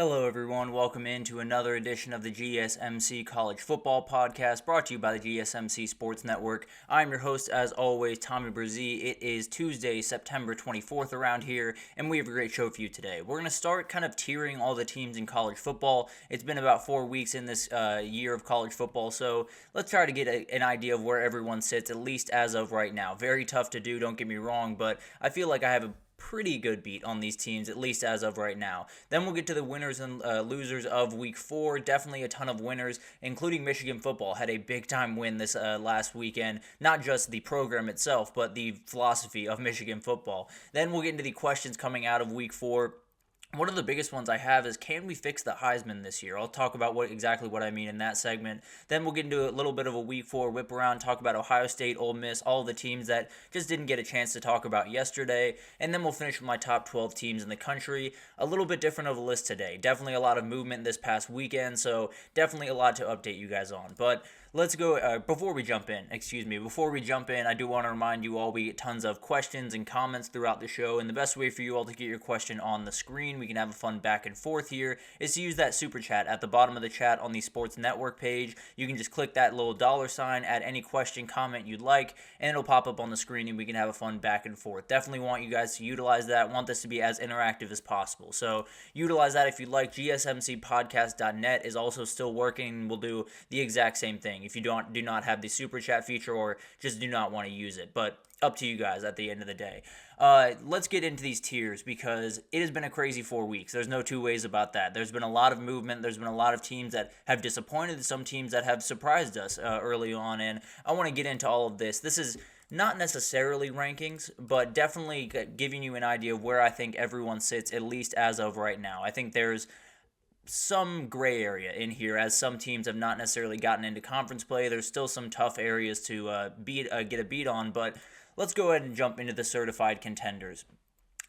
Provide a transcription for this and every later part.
Hello, everyone. Welcome into another edition of the GSMC College Football Podcast, brought to you by the GSMC Sports Network. I'm your host, as always, Tommy Brzee. It is Tuesday, September 24th around here, and we have a great show for you today. We're going to start kind of tiering all the teams in college football. It's been about 4 weeks in this year of college football, so let's try to get an idea of where everyone sits, at least as of right now. Very tough to do, don't get me wrong, but I feel like I have a pretty good beat on these teams, at least as of right now. Then we'll get to the winners and losers of week 4. Definitely a ton of winners, including Michigan football. Had a big time win this last weekend. Not just the program itself, but the philosophy of Michigan football. Then we'll get into the questions coming out of week 4. One of the biggest ones I have is, can we fix the Heisman this year? I'll talk about exactly what I mean in that segment. Then we'll get into a little bit of a week 4 whip around, talk about Ohio State, Ole Miss, all the teams that just didn't get a chance to talk about yesterday. And then we'll finish with my top 12 teams in the country. A little bit different of a list today. Definitely a lot of movement this past weekend, so definitely a lot to update you guys on. But let's go, before we jump in, I do want to remind you all we get tons of questions and comments throughout the show, and the best way for you all to get your question on the screen, we can have a fun back and forth here, is to use that super chat at the bottom of the chat on the Sports Network page. You can just click that little $sign, add any question, comment you'd like, and it'll pop up on the screen, and we can have a fun back and forth. Definitely want you guys to utilize that, want this to be as interactive as possible, so utilize that if you'd like. gsmcpodcast.net is also still working. We'll do the exact same thing if you do not have the super chat feature or just do not want to use it, but up to you guys at the end of the day. Let's get into these tiers because it has been a crazy 4 weeks. There's no two ways about that. There's been a lot of movement. There's been a lot of teams that have disappointed, some teams that have surprised us early on, and I want to get into all of this. This is not necessarily rankings, but definitely giving you an idea of where I think everyone sits, at least as of right now. I think there's some gray area in here, as some teams have not necessarily gotten into conference play. There's still some tough areas to get a beat on, but let's go ahead and jump into the certified contenders.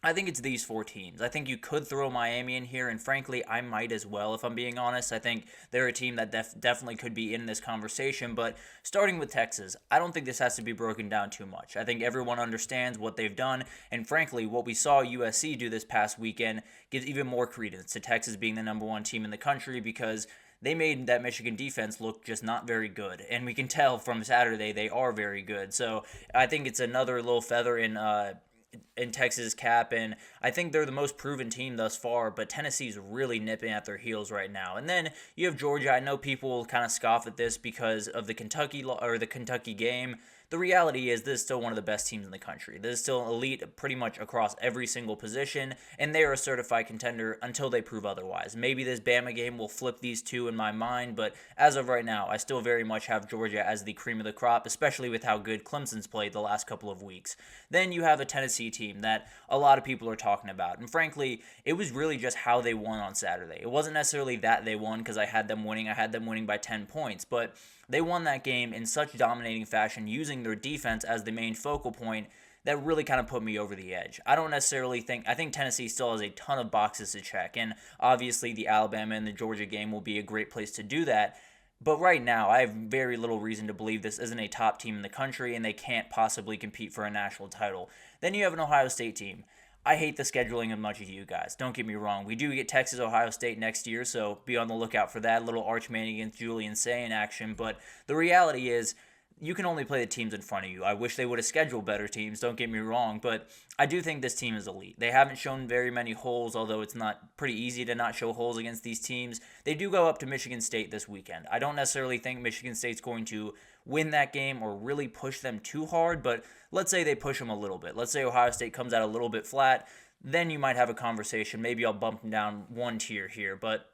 I think it's these 4 teams. I think you could throw Miami in here, and frankly, I might as well, if I'm being honest. I think they're a team that definitely could be in this conversation, but starting with Texas, I don't think this has to be broken down too much. I think everyone understands what they've done, and frankly, what we saw USC do this past weekend gives even more credence to Texas being the number 1 team in the country, because they made that Michigan defense look just not very good, and we can tell from Saturday they are very good. So I think it's another little feather in Texas' cap, and I think they're the most proven team thus far, but Tennessee's really nipping at their heels right now. And then you have Georgia. I know people will kind of scoff at this because of the Kentucky game. The reality is this is still one of the best teams in the country. This is still elite pretty much across every single position, and they are a certified contender until they prove otherwise. Maybe this Bama game will flip these two in my mind, but as of right now, I still very much have Georgia as the cream of the crop, especially with how good Clemson's played the last couple of weeks. Then you have a Tennessee team that a lot of people are talking about, and frankly, it was really just how they won on Saturday. It wasn't necessarily that they won because I had them winning. I had them winning by 10 points, but they won that game in such dominating fashion, using their defense as the main focal point, that really kind of put me over the edge. I think Tennessee still has a ton of boxes to check, and obviously the Alabama and the Georgia game will be a great place to do that. But right now, I have very little reason to believe this isn't a top team in the country, and they can't possibly compete for a national title. Then you have an Ohio State team. I hate the scheduling as much as you guys. Don't get me wrong. We do get Texas, Ohio State next year, so be on the lookout for that little Arch Manning against Julian Say action. But the reality is, you can only play the teams in front of you. I wish they would have scheduled better teams, don't get me wrong, but I do think this team is elite. They haven't shown very many holes, although it's not pretty easy to not show holes against these teams. They do go up to Michigan State this weekend. I don't necessarily think Michigan State's going to win that game or really push them too hard, but let's say they push them a little bit. Let's say Ohio State comes out a little bit flat, then you might have a conversation. Maybe I'll bump them down 1 tier here, but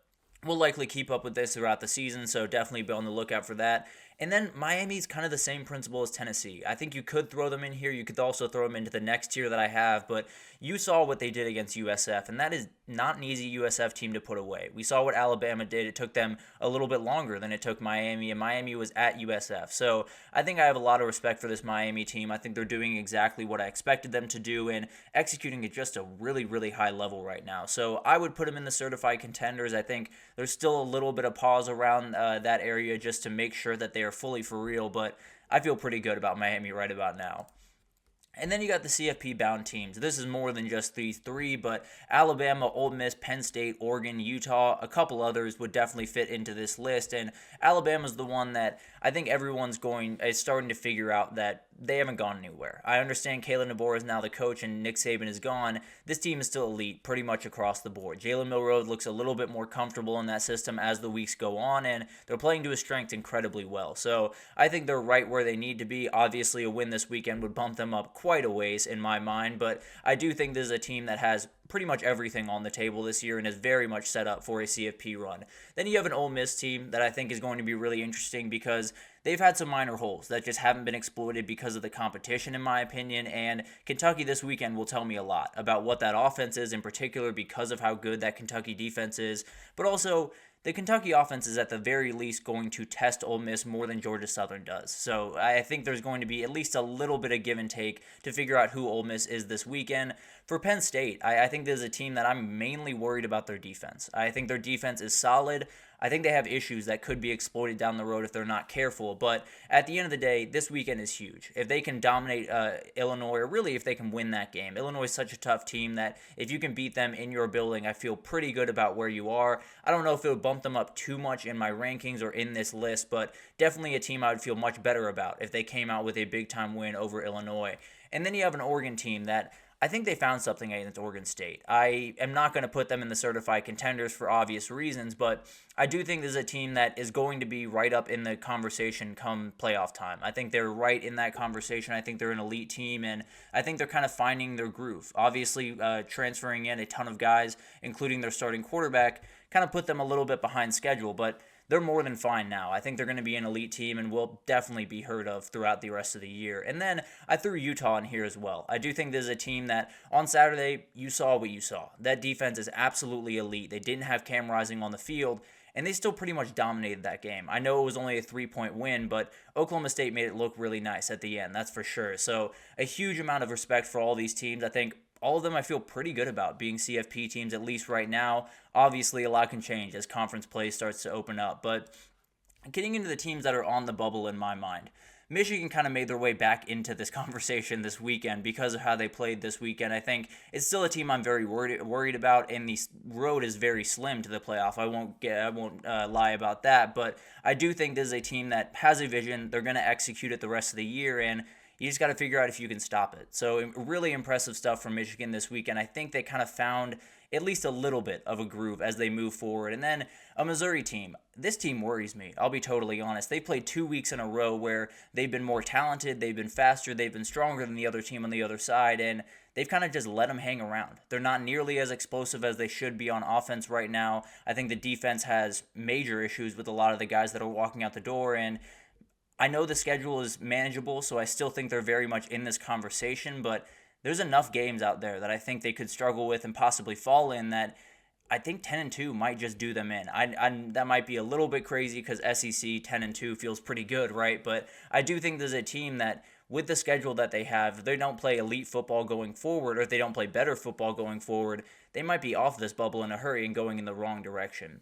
we'll likely keep up with this throughout the season, so definitely be on the lookout for that. And then Miami's kind of the same principle as Tennessee. I think you could throw them in here. You could also throw them into the next tier that I have, but you saw what they did against USF, and that is not an easy USF team to put away. We saw what Alabama did. It took them a little bit longer than it took Miami, and Miami was at USF. So I think I have a lot of respect for this Miami team. I think they're doing exactly what I expected them to do and executing at just a really, really high level right now. So I would put them in the certified contenders. I think there's still a little bit of pause around that area just to make sure that they are fully for real, but I feel pretty good about Miami right about now. And then you got the CFP bound teams. This is more than just these three, but Alabama, Ole Miss, Penn State, Oregon, Utah, a couple others would definitely fit into this list. And Alabama's the one that I think everyone's is starting to figure out that they haven't gone anywhere. I understand Kalen DeBoer is now the coach and Nick Saban is gone. This team is still elite pretty much across the board. Jalen Milroe looks a little bit more comfortable in that system as the weeks go on, and they're playing to his strength incredibly well. So I think they're right where they need to be. Obviously, a win this weekend would bump them up quite a ways in my mind, but I do think this is a team that has pretty much everything on the table this year and is very much set up for a CFP run. Then you have an Ole Miss team that I think is going to be really interesting because they've had some minor holes that just haven't been exploited because of the competition, in my opinion, and Kentucky this weekend will tell me a lot about what that offense is in particular because of how good that Kentucky defense is, but also the Kentucky offense is at the very least going to test Ole Miss more than Georgia Southern does. So I think there's going to be at least a little bit of give and take to figure out who Ole Miss is this weekend. For Penn State, I think this is a team that I'm mainly worried about their defense. I think their defense is solid. I think they have issues that could be exploited down the road if they're not careful. But at the end of the day, this weekend is huge. If they can dominate Illinois, or really if they can win that game. Illinois is such a tough team that if you can beat them in your building, I feel pretty good about where you are. I don't know if it would bump them up too much in my rankings or in this list, but definitely a team I would feel much better about if they came out with a big-time win over Illinois. And then you have an Oregon team that I think they found something against Oregon State. I am not going to put them in the certified contenders for obvious reasons, but I do think this is a team that is going to be right up in the conversation come playoff time. I think they're right in that conversation. I think they're an elite team, and I think they're kind of finding their groove. Obviously, transferring in a ton of guys, including their starting quarterback, kind of put them a little bit behind schedule, but they're more than fine now. I think they're going to be an elite team and will definitely be heard of throughout the rest of the year. And then I threw Utah in here as well. I do think this is a team that on Saturday, you saw what you saw. That defense is absolutely elite. They didn't have Cam Rising on the field, and they still pretty much dominated that game. I know it was only a 3-point win, but Oklahoma State made it look really nice at the end, that's for sure. So a huge amount of respect for all these teams. I think all of them I feel pretty good about being CFP teams, at least right now. Obviously, a lot can change as conference play starts to open up. But getting into the teams that are on the bubble in my mind, Michigan kind of made their way back into this conversation this weekend because of how they played this weekend. I think it's still a team I'm very worried about, and the road is very slim to the playoff. I won't lie about that, but I do think this is a team that has a vision. They're going to execute it the rest of the year, and you just got to figure out if you can stop it. So really impressive stuff from Michigan this weekend. I think they kind of found at least a little bit of a groove as they move forward. And then a Missouri team. This team worries me. I'll be totally honest. They played 2 weeks in a row where they've been more talented, they've been faster, they've been stronger than the other team on the other side, and they've kind of just let them hang around. They're not nearly as explosive as they should be on offense right now. I think the defense has major issues with a lot of the guys that are walking out the door, and I know the schedule is manageable, so I still think they're very much in this conversation, but there's enough games out there that I think they could struggle with and possibly fall in that I think 10-2 might just do them in. That might be a little bit crazy because SEC 10-2 feels pretty good, right? But I do think there's a team that, with the schedule that they have, if they don't play elite football going forward, or if they don't play better football going forward, they might be off this bubble in a hurry and going in the wrong direction.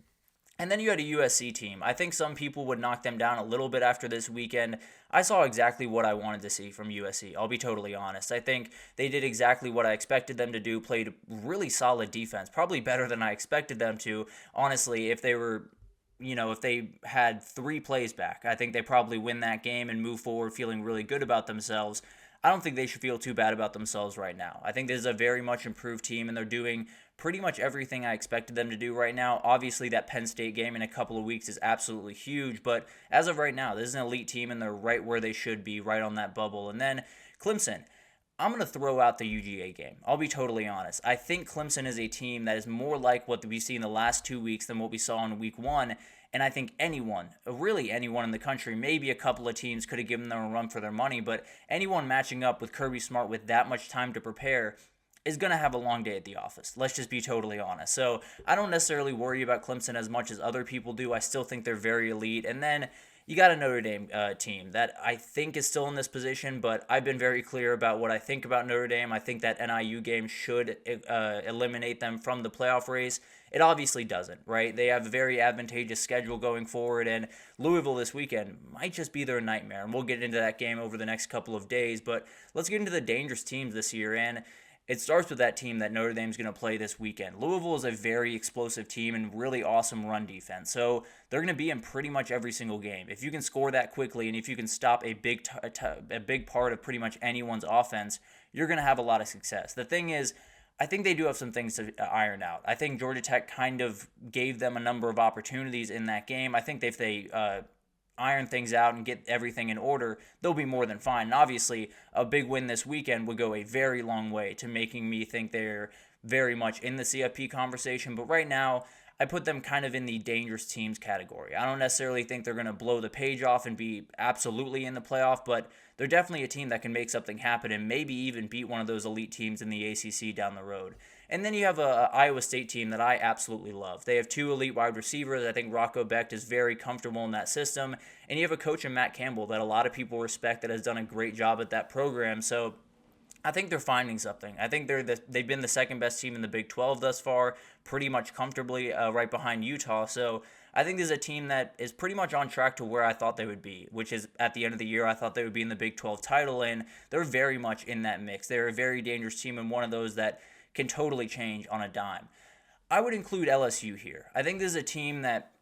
And then you had a USC team. I think some people would knock them down a little bit after this weekend. I saw exactly what I wanted to see from USC. I'll be totally honest. I think they did exactly what I expected them to do, played really solid defense, probably better than I expected them to. Honestly, if they had 3 plays back, I think they probably win that game and move forward feeling really good about themselves. I don't think they should feel too bad about themselves right now. I think this is a very much improved team, and they're doing pretty much everything I expected them to do right now. Obviously, that Penn State game in a couple of weeks is absolutely huge, but as of right now, this is an elite team, and they're right where they should be, right on that bubble. And then Clemson. I'm going to throw out the UGA game. I'll be totally honest. I think Clemson is a team that is more like what we see in the last 2 weeks than what we saw in week 1. And I think really anyone in the country, maybe a couple of teams could have given them a run for their money, but anyone matching up with Kirby Smart with that much time to prepare is going to have a long day at the office. Let's just be totally honest. So I don't necessarily worry about Clemson as much as other people do. I still think they're very elite. And then you got a Notre Dame team that I think is still in this position, but I've been very clear about what I think about Notre Dame. I think that NIU game should eliminate them from the playoff race. It obviously doesn't, right? They have a very advantageous schedule going forward, and Louisville this weekend might just be their nightmare. And we'll get into that game over the next couple of days, but let's get into the dangerous teams this year. And it starts with that team that Notre Dame's going to play this weekend. Louisville is a very explosive team and really awesome run defense. So they're going to be in pretty much every single game. If you can score that quickly and if you can stop a big part of pretty much anyone's offense, you're going to have a lot of success. The thing is, I think they do have some things to iron out. I think Georgia Tech kind of gave them a number of opportunities in that game. I think if they iron things out and get everything in order, they'll be more than fine. And obviously, a big win this weekend would go a very long way to making me think they're very much in the CFP conversation. But right now, I put them kind of in the dangerous teams category. I don't necessarily think they're going to blow the page off and be absolutely in the playoff, but they're definitely a team that can make something happen and maybe even beat one of those elite teams in the ACC down the road. And then you have a Iowa State team that I absolutely love. They have two elite wide receivers. I think Rocco Becht is very comfortable in that system. And you have a coach in Matt Campbell that a lot of people respect that has done a great job at that program. So I think they're finding something. I think they've been the second best team in the Big 12 thus far, pretty much comfortably right behind Utah. So I think this is a team that is pretty much on track to where I thought they would be, which is at the end of the year, I thought they would be in the Big 12 title, and they're very much in that mix. They're a very dangerous team and one of those that can totally change on a dime. I would include LSU here. I think this is a team that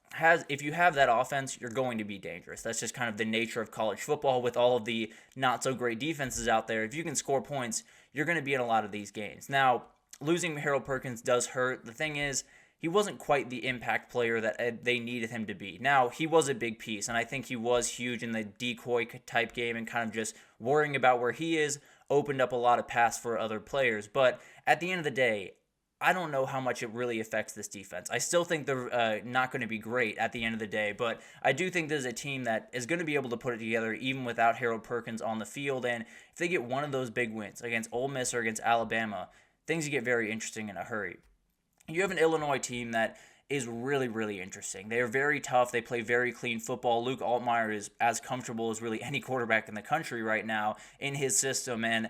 if you have that offense, you're going to be dangerous. That's just kind of the nature of college football with all of the not so great defenses out there. If you can score points, you're going to be in a lot of these games. Now, losing Harold Perkins does hurt. The thing is, he wasn't quite the impact player that they needed him to be. Now, he was a big piece, and I think he was huge in the decoy type game and kind of just worrying about where he is opened up a lot of paths for other players. But at the end of the day, I don't know how much it really affects this defense. I still think they're not going to be great at the end of the day, but I do think there's a team that is going to be able to put it together even without Harold Perkins on the field. And if they get one of those big wins against Ole Miss or against Alabama, things get very interesting in a hurry. You have an Illinois team that is really, really interesting. They are very tough. They play very clean football. Luke Altmaier is as comfortable as really any quarterback in the country right now in his system, and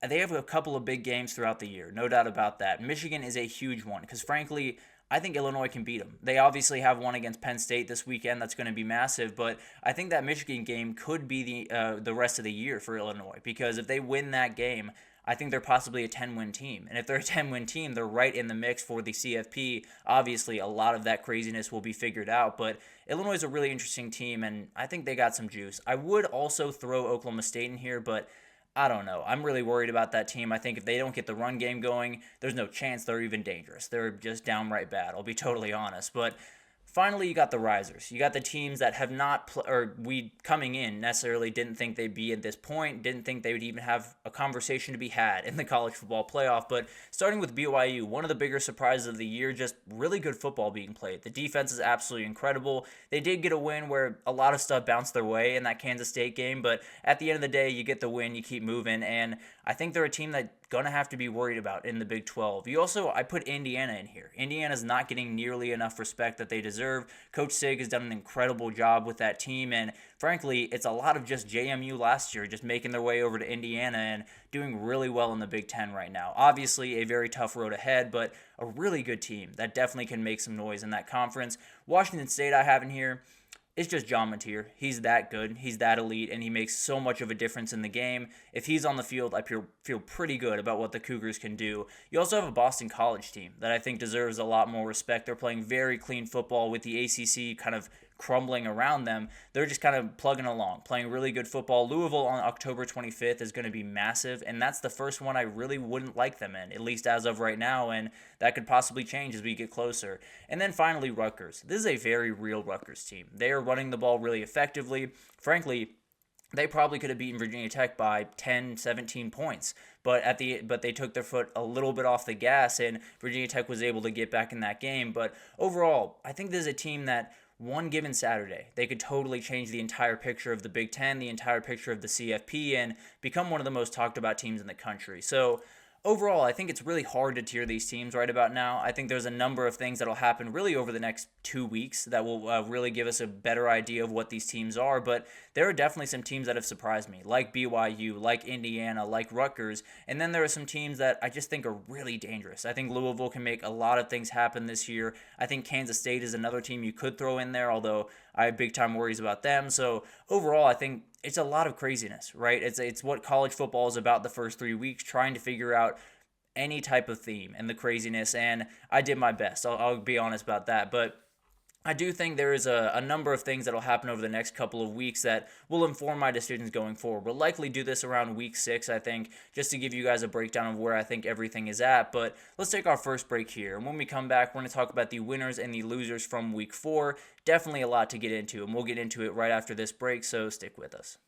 they have a couple of big games throughout the year, no doubt about that. Michigan is a huge one because, frankly, I think Illinois can beat them. They obviously have one against Penn State this weekend that's going to be massive, but I think that Michigan game could be the rest of the year for Illinois because if they win that game, I think they're possibly a 10-win team. And if they're a 10-win team, they're right in the mix for the CFP. Obviously, a lot of that craziness will be figured out, but Illinois is a really interesting team, and I think they got some juice. I would also throw Oklahoma State in here, but I don't know. I'm really worried about that team. I think if they don't get the run game going, there's no chance they're even dangerous. They're just downright bad, I'll be totally honest. But finally, you got the risers. You got the teams that have not, we coming in necessarily didn't think they'd be at this point, didn't think they would even have a conversation to be had in the college football playoff. But starting with BYU, one of the bigger surprises of the year, just really good football being played. The defense is absolutely incredible. They did get a win where a lot of stuff bounced their way in that Kansas State game, but at the end of the day, you get the win, you keep moving, and I think they're a team that gonna have to be worried about in the Big 12. I put Indiana in here. Indiana's not getting nearly enough respect that they deserve. Coach Sig has done an incredible job with that team, and frankly, it's a lot of just JMU last year, just making their way over to Indiana and doing really well in the Big 10 right now. Obviously, a very tough road ahead, but a really good team that definitely can make some noise in that conference. Washington State I have in here. It's just John Mateer. He's that good. He's that elite, and he makes so much of a difference in the game. If he's on the field, I feel pretty good about what the Cougars can do. You also have a Boston College team that I think deserves a lot more respect. They're playing very clean football with the ACC kind of crumbling around them. They're just kind of plugging along, playing really good football. Louisville on October 25th is going to be massive, and that's the first one I really wouldn't like them in, at least as of right now, and that could possibly change as we get closer. And then finally, Rutgers. This is a very real Rutgers team. They are running the ball really effectively. Frankly, they probably could have beaten Virginia Tech by 10, 17 points, but they took their foot a little bit off the gas, and Virginia Tech was able to get back in that game. But overall, I think this is a team that one given Saturday, they could totally change the entire picture of the Big Ten, the entire picture of the CFP, and become one of the most talked about teams in the country. So overall, I think it's really hard to tier these teams right about now. I think there's a number of things that'll happen really over the next 2 weeks that will really give us a better idea of what these teams are. But there are definitely some teams that have surprised me, like BYU, like Indiana, like Rutgers. And then there are some teams that I just think are really dangerous. I think Louisville can make a lot of things happen this year. I think Kansas State is another team you could throw in there, although I have big time worries about them. So overall, I think it's a lot of craziness, right? It's what college football is about the first 3 weeks, trying to figure out any type of theme and the craziness, and I did my best. I'll be honest about that, but I do think there is a number of things that will happen over the next couple of weeks that will inform my decisions going forward. We'll likely do this around week 6, I think, just to give you guys a breakdown of where I think everything is at. But let's take our first break here. And when we come back, we're going to talk about the winners and the losers from week 4. Definitely a lot to get into, and we'll get into it right after this break, so stick with us.